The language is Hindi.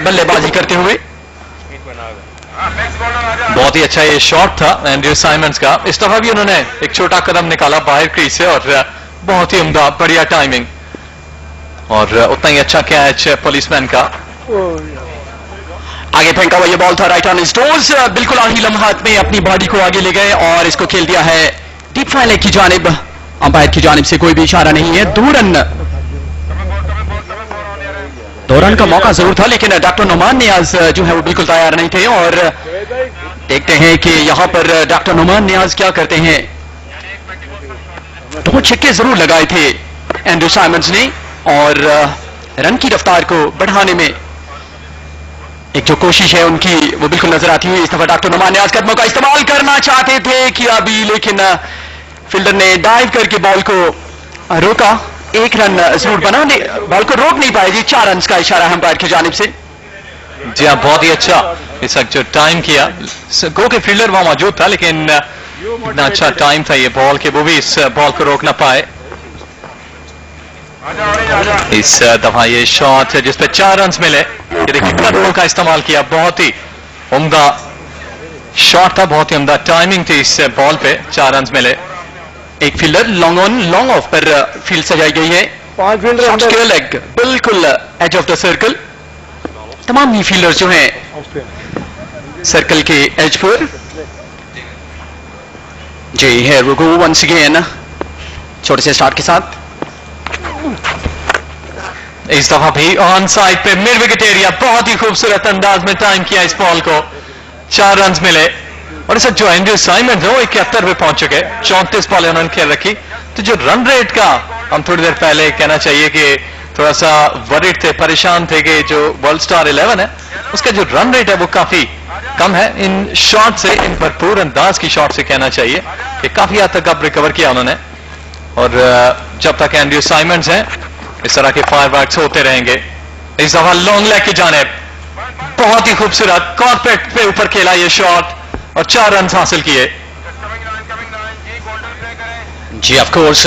बल्लेबाजी करते हुए। बहुत ही अच्छा ये शॉट था एंड्रयू साइमंड्स का। इस दफा भी उन्होंने एक छोटा कदम निकाला बाहर क्रीज से और बहुत ही उम्दा बढ़िया टाइमिंग और उतना ही अच्छा कैच पुलिसमैन का। आगे फेंका हुआ ये बॉल था राइट ऑन हिज टोज, बिल्कुल आखिरी लम्हात में अपनी बॉडी को आगे ले गए और इसको खेल दिया है डीप फाइल लेग की जानिब। अंपायर की जानिब से कोई भी इशारा नहीं है। 2 रन का मौका जरूर था लेकिन डॉक्टर नुमान नियाज जो है वो बिल्कुल तैयार नहीं थे और देखते हैं कि यहां पर डॉक्टर नुमान नियाज क्या करते हैं। 2 छक्के जरूर लगाए थे एंड्रयू साइमंड्स ने और रन की रफ्तार को बढ़ाने में एक जो कोशिश है उनकी वो बिल्कुल नजर आती हुई। इस दफा डॉक्टर नुमान नियाज कदमों का इस्तेमाल करना चाहते थे किया भी, लेकिन फील्डर ने डाइव करके बॉल को रोका। 1 रन जरूर बनाने, बॉल को रोक नहीं पाए जी। 4 रन का इशारा अंपायर की जानिब से। जी हाँ, बहुत ही अच्छा इस वक्त जो टाइम किया। गो के फील्डर वहां मौजूद था लेकिन इतना अच्छा टाइम था ये बॉल के वो भी इस बॉल को रोक ना पाए। इस दफा ये शॉट है जिसपे 4 रन मिले। ये देखिए कदमों का इस्तेमाल किया, बहुत ही उम्दा शॉट था, बहुत ही उम्दा टाइमिंग थी इस बॉल पे। 4 रन मिले। एक fielder long on long off पर फील्ड सजाई गई है। 5 फील्डर लेग बिल्कुल एज ऑफ द सर्कल। तमाम ही फील्डर जो हैं सर्कल के एज पर। जी है रुको वंस अगेन छोटे से स्टार्ट के साथ। इस दफा भी ऑन साइड पे मिड विकेट एरिया, बहुत ही खूबसूरत अंदाज में टाइम किया इस बॉल को। 4 रन मिले और इस जो एंड्रयू साइमंड्स है वो 71 पे पहुंच चुके। 34 बॉल उन्होंने खेल रखी। तो जो रन रेट का हम थोड़ी देर पहले कहना चाहिए कि थोड़ा सा वरीड थे, परेशान थे कि जो वर्ल्ड स्टार 11 है उसका जो रन रेट है वो काफी कम है। इन शॉट से, इन भरपूर अंदाज की शॉट से कहना चाहिए कि काफी हद तक अब रिकवर किया उन्होंने। और जब तक एंड्रयू साइमंड्स हैं इस तरह के फायरवर्क्स होते रहेंगे। इस दफा लॉन्ग लेग की जानिब बहुत ही खूबसूरत कॉर्पोरेट पे ऊपर खेला ये शॉट और 4 रन हासिल किए। जी ऑफ कोर्स